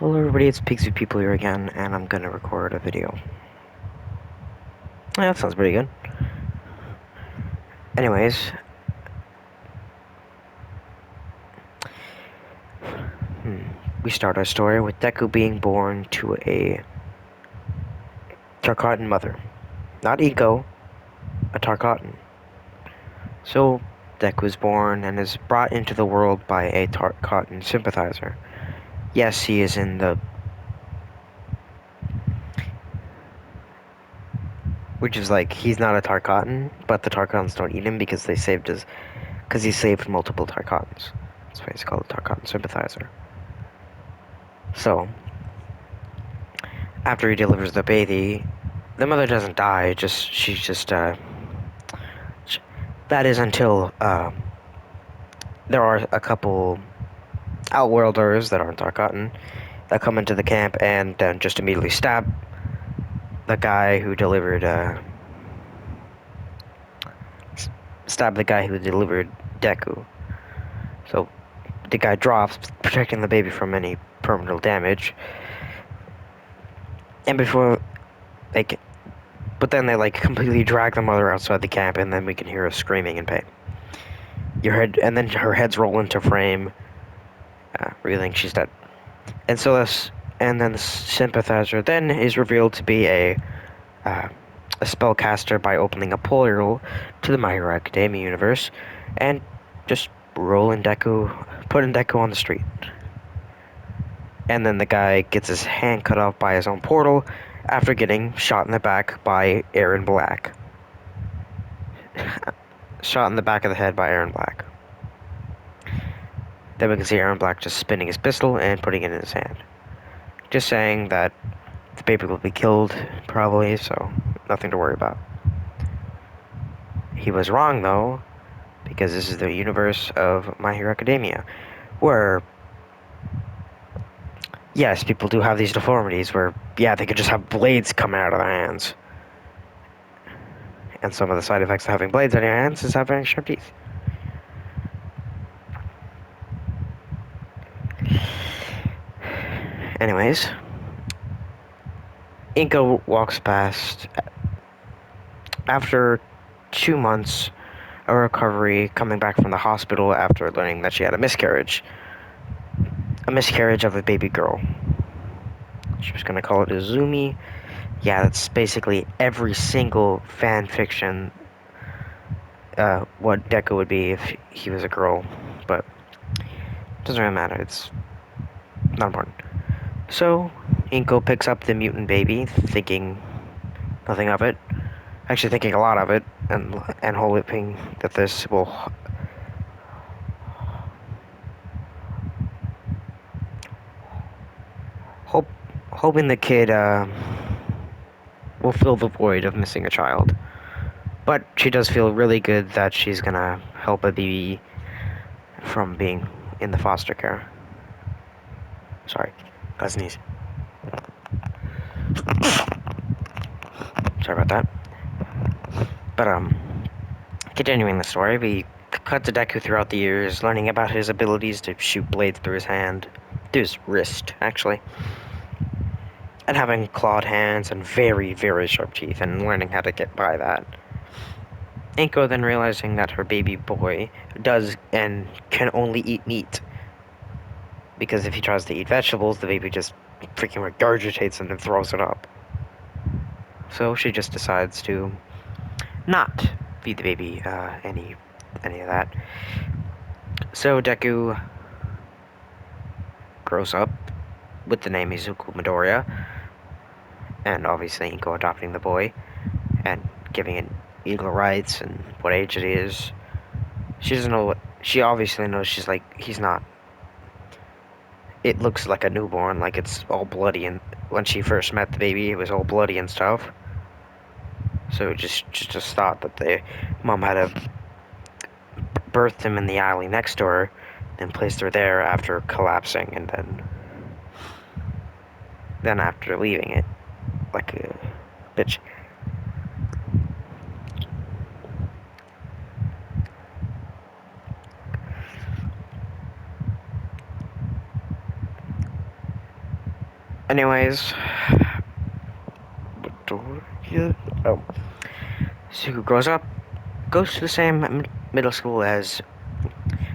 Hello everybody, it's Pixie People here again, and I'm gonna record a video. Yeah, that sounds pretty good. Anyways, we start our story with Deku being born to a Tarkatan mother. Not Ego, a Tarkatan. So, Deku is born and is brought into the world by a Tarkatan sympathizer. Yes, he is in the... Which is like, he's not a Tarkatan, but the Tarkatans don't eat him because they saved his... Because he saved multiple Tarkatans. That's why he's called a Tarkatan sympathizer. So, after he delivers the baby, the mother doesn't die. She's just that is until there are a couple outworlders that aren't Tarkatan that come into the camp and then just immediately stab the guy who delivered Deku. So the guy drops, protecting the baby from any permanent damage. And before like, but then they like completely drag the mother outside the camp, and then we can hear her screaming in pain. And then her head's roll into frame, revealing she's dead. And so and then the sympathizer then is revealed to be uh, a spellcaster by opening a portal to the My Hero Academia universe, and just putting Deku on the street. And then the guy gets his hand cut off by his own portal after getting shot in the back by Aaron Black. Shot in the back of the head by Aaron Black. Then we can see Aaron Black just spinning his pistol and putting it in his hand. Just saying that the baby will be killed, probably, so nothing to worry about. He was wrong, though, because this is the universe of My Hero Academia, where, yes, people do have these deformities where, yeah, they could just have blades coming out of their hands. And some of the side effects of having blades on your hands is having sharp teeth. Anyways, Inko walks past after 2 months of recovery, coming back from the hospital after learning that she had a miscarriage. A miscarriage of a baby girl. She was gonna call it Izumi. Yeah, that's basically every single fan fiction, what Deku would be if he was a girl, but it doesn't really matter, it's not important. So, Inko picks up the mutant baby, thinking nothing of it, actually thinking a lot of it, and hoping that this will hoping the kid will fill the void of missing a child. But she does feel really good that she's gonna help a baby from being in the foster care. Sorry, got sneeze. Sorry about that. But continuing the story, we cut to Deku throughout the years, learning about his abilities to shoot blades through his wrist, actually. And having clawed hands and very, very sharp teeth, and learning how to get by that. Inko then realizing that her baby boy does and can only eat meat. Because if he tries to eat vegetables, the baby just freaking regurgitates and then throws it up. So she just decides to not feed the baby any of that. So Deku grows up with the name Izuku Midoriya, and obviously Inko adopting the boy and giving it equal rights and what age it is. She doesn't know what. She obviously knows he's not. It looks like a newborn, like it's all bloody, and when she first met the baby, it was all bloody and stuff. So just thought that the mom had birthed him in the alley next door, then placed her there after collapsing, and then after leaving it, like a bitch. Anyways, oh, Suku grows up, goes to the same middle school as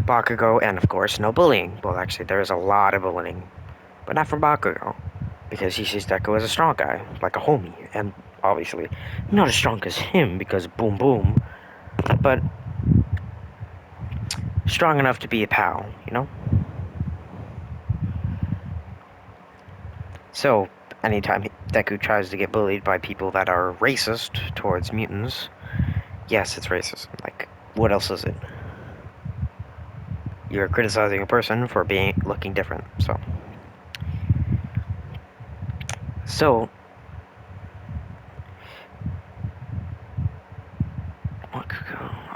Bakugo, and of course, no bullying. Well, actually, there is a lot of bullying, but not from Bakugo, because he sees Deku as a strong guy, like a homie, and obviously, not as strong as him, because boom boom, but strong enough to be a pal, you know? So, anytime Deku tries to get bullied by people that are racist towards mutants, yes, it's racism. Like, what else is it? You're criticizing a person for looking different. So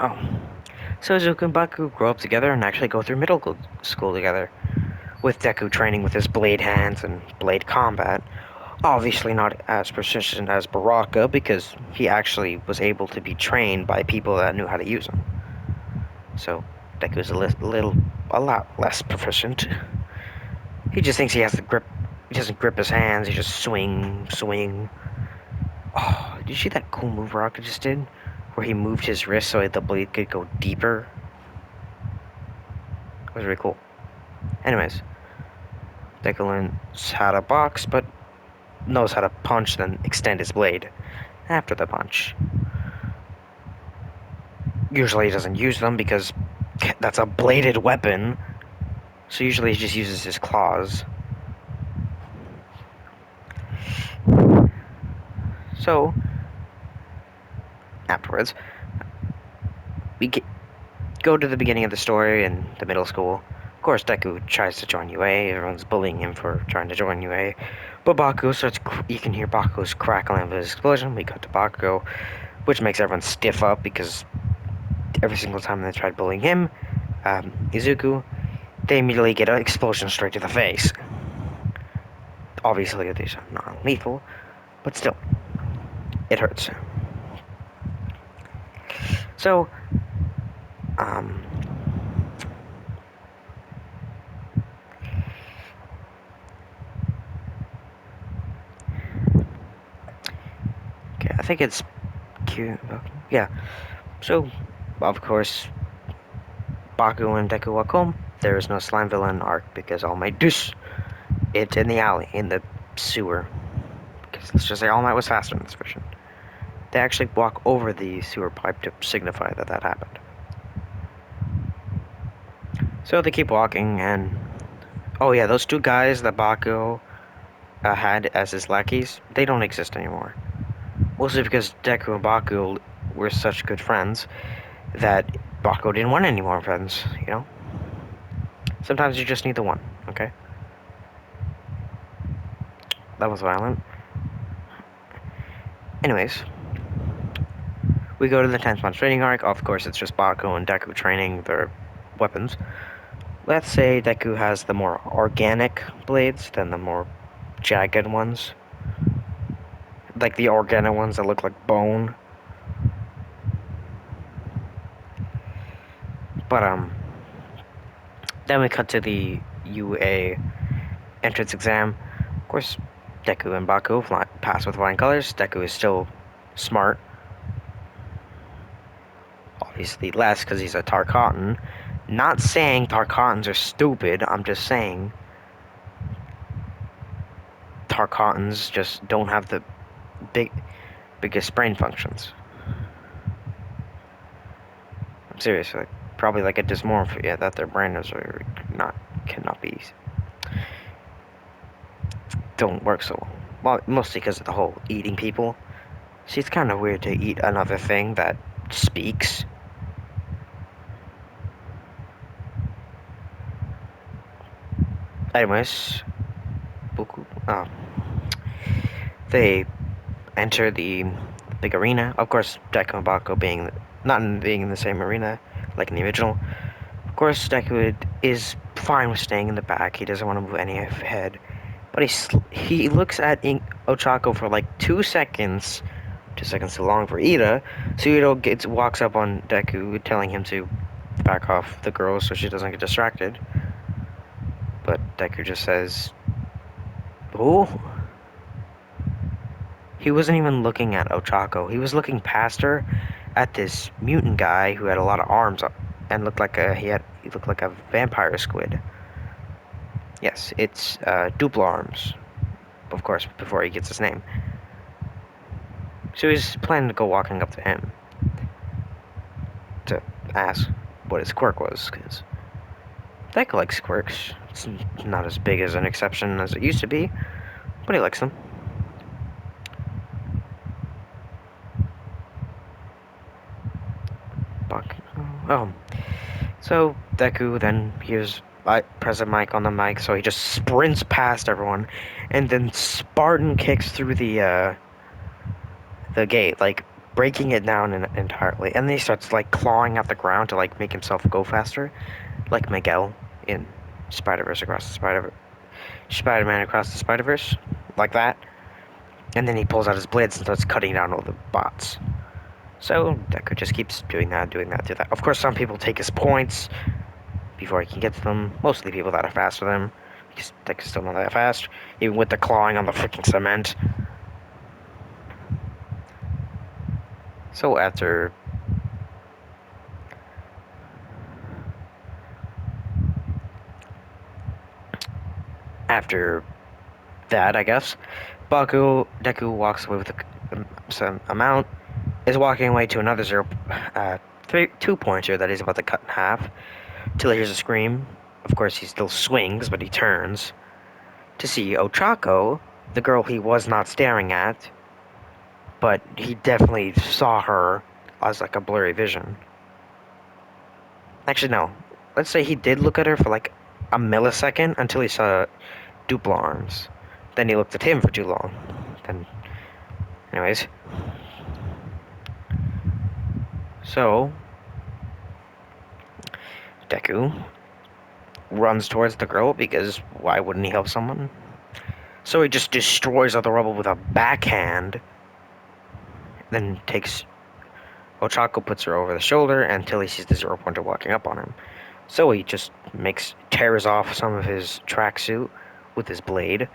oh, so Zuko and Baku grow up together and actually go through middle school together, with Deku training with his blade hands and blade combat. Obviously not as proficient as Baraka because he actually was able to be trained by people that knew how to use them. So Deku's a lot less proficient. He just thinks he has the grip. He doesn't grip his hands. He just swing. Oh, did you see that cool move Rocket just did? Where he moved his wrist so the blade could go deeper? It was really cool. Anyways, Deku learns how to box, but knows how to punch, then extend his blade after the punch. Usually he doesn't use them because that's a bladed weapon, so usually he just uses his claws. So, afterwards, we go to the beginning of the story in the middle school. Of course, Deku tries to join UA. Everyone's bullying him for trying to join UA. But Bakugo starts. You can hear Bakugo's crackling of his explosion. We cut to Bakugo, which makes everyone stiff up because every single time they tried bullying him, Izuku, they immediately get an explosion straight to the face. Obviously, these are non-lethal, but still, it hurts. So, um, okay, I think it's cute. Yeah. So, of course, Baku and Deku walk home. There is no slime villain arc because All Might douche it in the alley, in the sewer. Because let's just say All Might was faster in this version. They actually walk over the sewer pipe to signify that that happened. So they keep walking, and oh yeah, those two guys that Baku had as his lackeys, they don't exist anymore. Mostly because Deku and Baku were such good friends that Baku didn't want any more friends, you know? Sometimes you just need the one, okay? That was violent. Anyways, we go to the 10th month training arc. Of course, it's just Baku and Deku training their weapons. Let's say Deku has the more organic blades than the more jagged ones. Like the organic ones that look like bone. But, then we cut to the UA entrance exam. Of course, Deku and Baku pass with flying colors. Deku is still smart. Obviously less because he's a Tarkatan. Not saying Tarkatans are stupid, I'm just saying Tarkatans just don't have the biggest brain functions. I'm serious, like, probably like a dysmorphia that their brain is cannot be, don't work so well. Mostly because of the whole eating people. See, it's kind of weird to eat another thing that speaks. Anyways, they enter the big arena. Of course, Deku and Baku being in the same arena, like in the original. Of course, Deku is fine with staying in the back. He doesn't want to move any ahead. But he looks at Ochako for like 2 seconds. 2 seconds too long for Ida. So Ida walks up on Deku, telling him to back off the girl so she doesn't get distracted. But Deku just says, "Who?" He wasn't even looking at Ochako. He was looking past her at this mutant guy who had a lot of arms and looked like he looked like a vampire squid. Yes, it's Double Arms, of course, before he gets his name. So he's planning to go walking up to him to ask what his quirk was, because Deku likes quirks. It's not as big as an exception as it used to be, but he likes them. Buck. Oh. So Deku then hears President Mike on the mic, so he just sprints past everyone, and then Spartan kicks through the gate, like breaking it down entirely, and then he starts like clawing at the ground to like make himself go faster, like Miguel in Spider-Man Across the Spider-Verse, like that. And then he pulls out his blades and starts cutting down all the bots. So Deku just keeps doing that, doing that, doing that. Of course, some people take his points before he can get to them. Mostly people that are faster than him, because Deku's still not that fast, even with the clawing on the freaking cement. So after that, I guess, Deku walks away with some amount, is walking away to another two-pointer that he's about to cut in half, till he hears a scream. Of course, he still swings, but he turns to see Ochako, the girl he was not staring at, but he definitely saw her as like a blurry vision. Actually, no. Let's say he did look at her for like a millisecond until he saw Double Arms. Then he looked at him for too long. Then, anyways. So, Deku runs towards the girl because why wouldn't he help someone? So he just destroys all the rubble with a backhand. Then takes Ochako, puts her over the shoulder until he sees the Zero Pointer walking up on him. So he just tears off some of his tracksuit with his blade,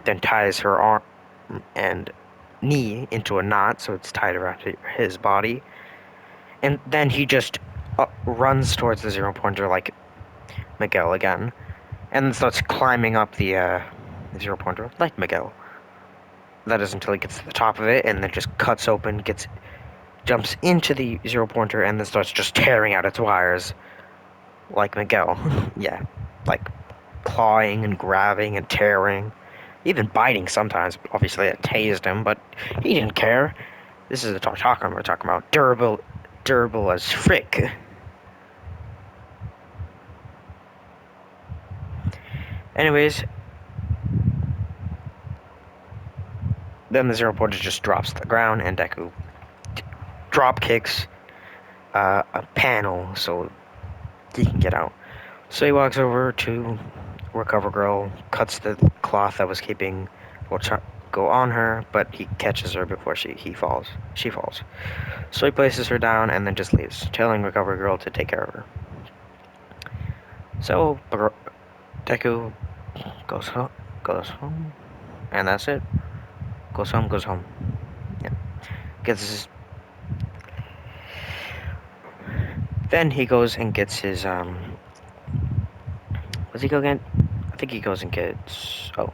then ties her arm and knee into a knot so it's tied around his body, and then he just runs towards the Zero Pointer like Miguel again, and then starts climbing up the Zero Pointer like Miguel. That is until he gets to the top of it, and then just cuts open, jumps into the Zero Pointer, and then starts just tearing out its wires like Miguel. Yeah, like clawing and grabbing and tearing, even biting sometimes. Obviously, it tased him, but he didn't care. This is the Tarkata we're talking about. Durable as frick. Anyways, then the Zero Pointer just drops to the ground, and Deku drop kicks a panel so he can get out. So he walks over to Recover Girl, cuts the cloth that was keeping go on her, but he catches her before he falls. She falls. So he places her down and then just leaves, telling Recover Girl to take care of her. So Deku goes home, and that's it. Goes home. Yeah. Gets his. Then he goes and gets his Does he go again? I think he goes and gets. Oh.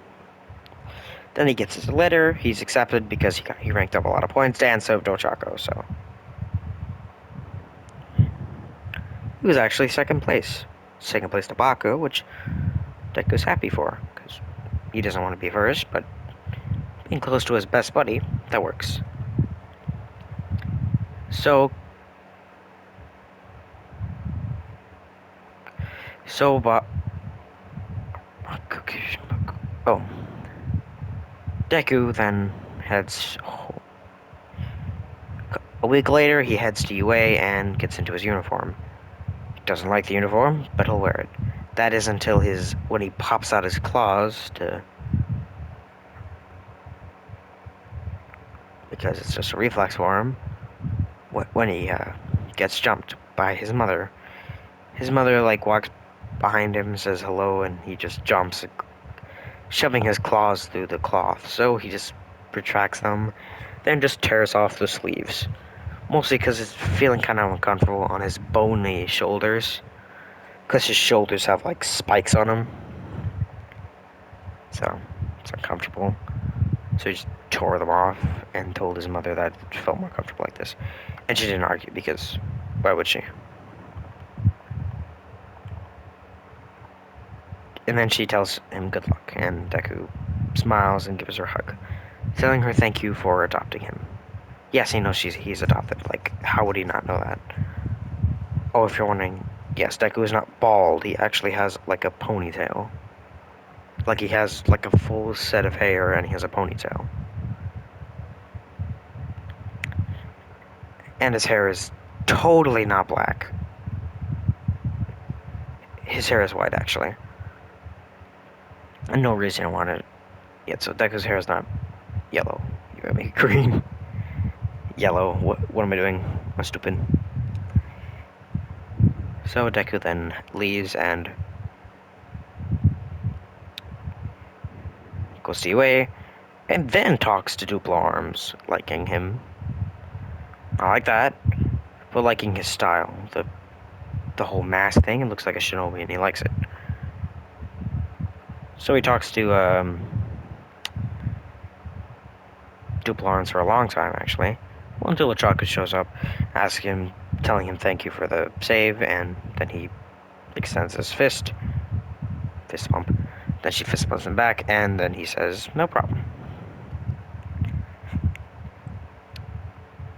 Then he gets his letter. He's accepted because he ranked up a lot of points, and so Ochako. So he was actually second place to Baku, which Deku's happy for because he doesn't want to be first, but being close to his best buddy, that works. So oh, Deku then heads. A week later, he heads to UA and gets into his uniform. He doesn't like the uniform, but he'll wear it. That is until when he pops out his claws because it's just a reflex for him. When he gets jumped by his mother. His mother like walks behind him, says hello, and he just jumps, shoving his claws through the cloth. So he just retracts them, then just tears off the sleeves. Mostly because it's feeling kind of uncomfortable on his bony shoulders. Because his shoulders have like spikes on them. So it's uncomfortable. So he just tore them off and told his mother that it felt more comfortable like this. And she didn't argue because why would she? And then she tells him good luck, and Deku smiles and gives her a hug, telling her thank you for adopting him. Yes, he knows he's adopted. Like, how would he not know that? Oh, if you're wondering, yes, Deku is not bald. He actually has like a ponytail. Like he has like a full set of hair and he has a ponytail. And his hair is totally not black. His hair is white, actually. And no reason I want it yet. So Deku's hair is not yellow. You got me green. Yellow. What am I doing? I'm stupid. So Deku then leaves and goes to UA, and then talks to Duplo Arms, liking him. I like that, but liking his style. The whole mask thing, it looks like a shinobi, and he likes it. So he talks to Duplo Arms for a long time, actually. Well, until Ochako shows up, asking him, telling him thank you for the save, and then he extends his fist bump. Then she fist bumps him back, and then he says, no problem.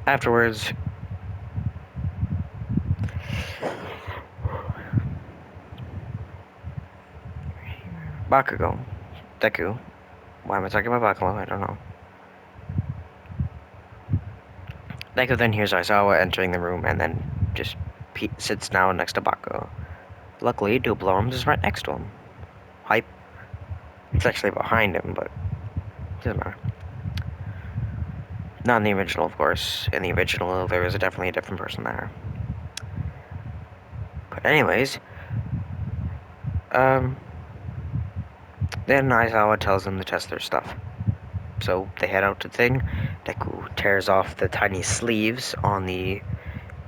Afterwards, Bakugo, Deku. Why am I talking about Bakugo? I don't know. Deku then hears Aizawa entering the room and then just sits down next to Bakugo. Luckily, Double Arms is right next to him. Hype. It's actually behind him, but it doesn't matter. Not in the original, of course. In the original, there was definitely a different person there. But anyways, then Aizawa tells them to test their stuff. So they head out to the thing. Deku tears off the tiny sleeves on the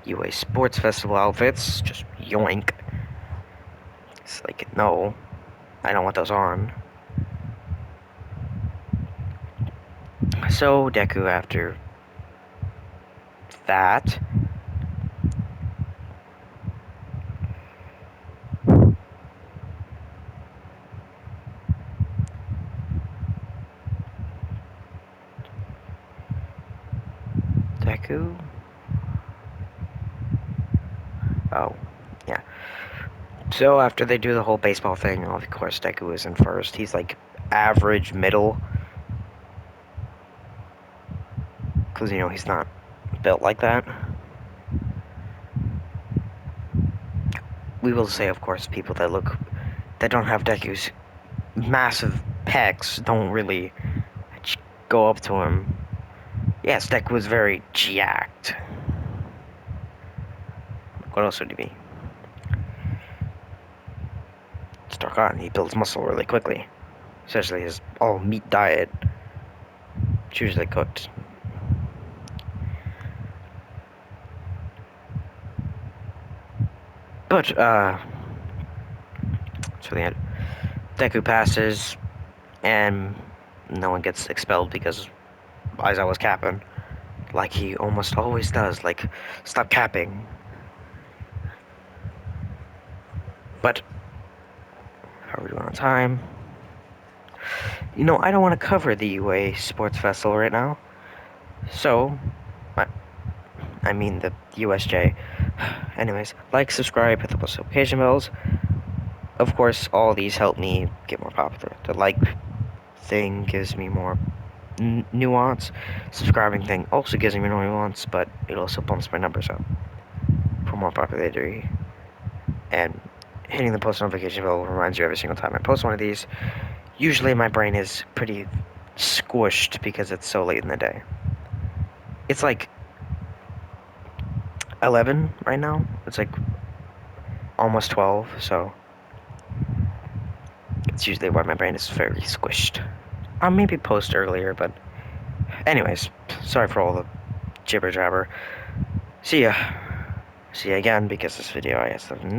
UA Sports Festival outfits. Just yoink. It's like, no, I don't want those on. So Deku, after that, Deku? Oh, yeah. So after they do the whole baseball thing, of course Deku is in first. He's like average middle. Because, he's not built like that. We will say, of course, people that don't have Deku's massive pecs don't really go up to him. Yes, Deku was very jacked. What else would he be? It's tarkata. He builds muscle really quickly. Especially his all-meat diet. It's usually cooked. But, so the end. Deku passes, and no one gets expelled because Aizawa was capping. Like he almost always does. Like, stop capping. But, how are we doing on time? I don't want to cover the UA Sports Festival right now. So, I mean the USJ. Anyways, like, subscribe, hit the post notification bells. Of course, all these help me get more popular. The like thing gives me more nuance. Subscribing thing also gives me more nuance, but it also bumps my numbers up for more popularity. And hitting the post notification bell reminds you every single time I post one of these. Usually my brain is pretty squished because it's so late in the day. It's like 11 right now. It's like almost 12, so it's usually why my brain is very squished. I'll maybe post earlier, but Anyways, sorry for all the jibber jabber. See ya. See ya again, because this video I guess I've never